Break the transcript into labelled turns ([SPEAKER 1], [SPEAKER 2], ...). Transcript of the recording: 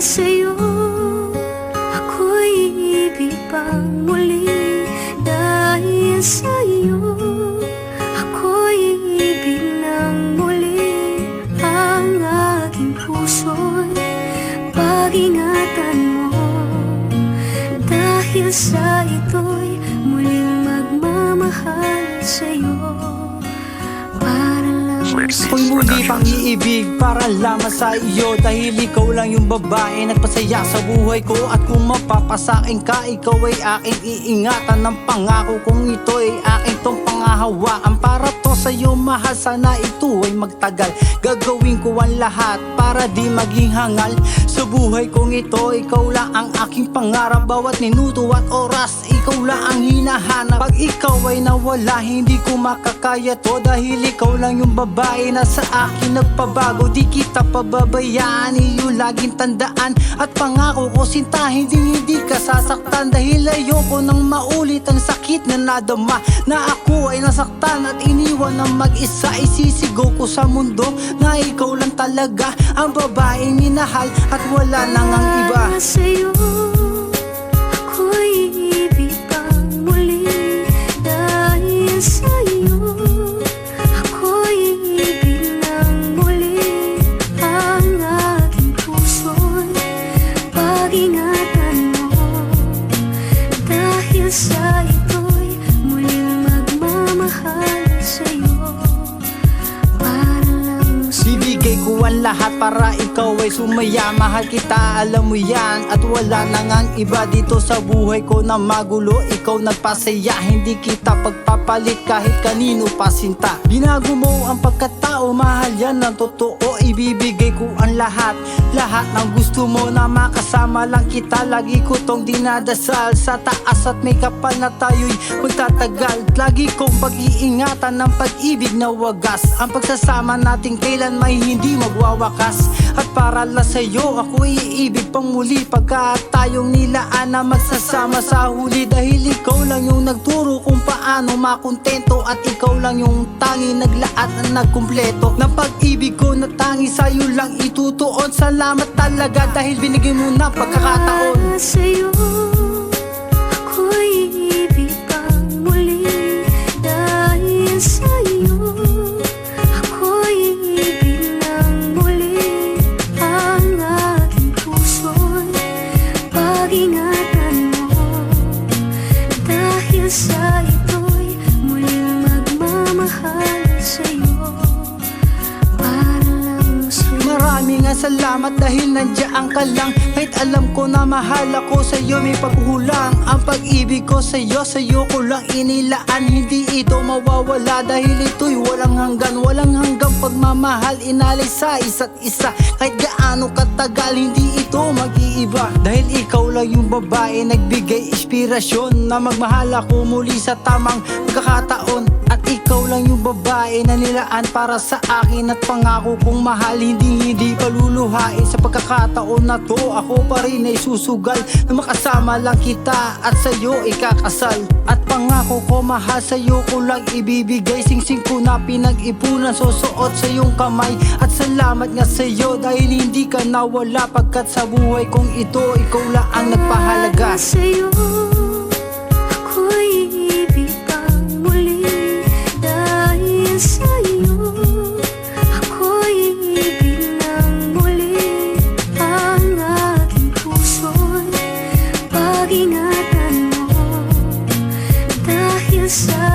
[SPEAKER 1] sa'yo, ako'y ibig pang muli. Dahil sa'yo, ako'y ibig ng muli. Ang aking puso'y pag-ingatan mo. Dahil sa ito'y muling magmamahal sa'yo.
[SPEAKER 2] Ako'y muli pang iibig para lamang sa iyo. Dahil ikaw lang yung babae nagpasaya sa buhay ko. At kung mapapasakin ka, ikaw ay aking iingatan. Ng pangako kong ito ay aking tong pangahawaan. Para to sa'yo mahal, sana ito ay magtagal. Gagawin ko ang lahat para di maging hangal. Sa buhay kong ito, ikaw lang ang aking pangarap. Bawat minuto at oras, ikaw lang ang hinahanap. Pag ikaw ay nawala, hindi ko makakaya to. Dahil ikaw lang yung babae na sa akin nagpabago. Di kita pababayaan, iyo laging tandaan. At pangako ko sinta, hindi ka sasaktan. Dahil ayoko nang maulit ang sakit na nadama. Na ako ay nasaktan at iniwan ng mag-isa. Isisigaw ko sa mundo na ikaw lang talaga ang babaeng minahal at wala nang ang iba.
[SPEAKER 1] Sa'yo, ako'y ibig pang muli. Dahil sa'yo, ako'y ibig ng muli. Ang aking puso'y pag-ingatan mo. Dahil sa ito'y muling magmamahal sa'yo.
[SPEAKER 2] Bibigay ko ang lahat para ikaw ay sumaya. Mahal kita, alam mo yan. At wala nang ang iba dito sa buhay ko na magulo. Ikaw nagpasaya, hindi kita pagpapalit kahit kanino pa sinta. Binago mo ang pagkatao, mahal yan ang totoo. Ibibigay ko ang lahat, lahat ng gusto mo na makasama lang kita. Lagi ko tong dinadasal sa taas at may kapal na tayo'y magtatagal. Lagi kong pag-iingatan ng pag-ibig na wagas. Ang pagsasama natin kailan may hindi magwawakas. At para lang sa'yo ako iibig pang muli. Pagka tayong nilaan na magsasama sa huli. Dahil ikaw lang yung nagturo kung paano makontento. At ikaw lang yung tangi naglaat na nagkumpleto ng pag-ibig ko na tangi sa'yo lang itutuon. Salamat talaga dahil binigay mo na pagkakataon.
[SPEAKER 1] Sa'yo, ako'y ibig pang muli. Dahil sa'yo, ako'y ibig ng muli. Ang aking puso'y pag-ingatan mo. Dahil sa ito'y muling magmamahal sa'yo.
[SPEAKER 2] Maraming salamat dahil nandiyan ka lang. Kahit alam ko na mahal ako sa'yo, may paghuhulang. Ang pag-ibig ko sa'yo ko lang inilaan. Hindi ito mawawala dahil ito'y walang hanggan. Walang hanggang pagmamahal, inalay sa isa't isa. Kahit gaano katagal, hindi ito mag-iiba. Dahil ikaw lang yung babae nagbigay inspirasyon na magmahal ako muli sa tamang pagkakataon. At ikaw lang yung babae na nilaan para sa akin. At pangako kong mahal, hindi paluluhain. Sa pagkakataon na to, ako pa rin ay susugal na makasama lang kita at sa'yo ikakasal. At pangako ko mahal, sa'yo ko lang ibibigay. Singsing ko na pinag-ipunan, susuot sa iyong kamay. At salamat nga sa'yo dahil hindi ka nawala. Pagkat sa buhay kong ito, ikaw lang ang nagpahalaga.
[SPEAKER 1] Sa'yo, ako'y ibig pang muli. Dahil sa'yo, ako'y ibig ng muli. Ang aking puso'y pag-ingatan mo. Dahil sa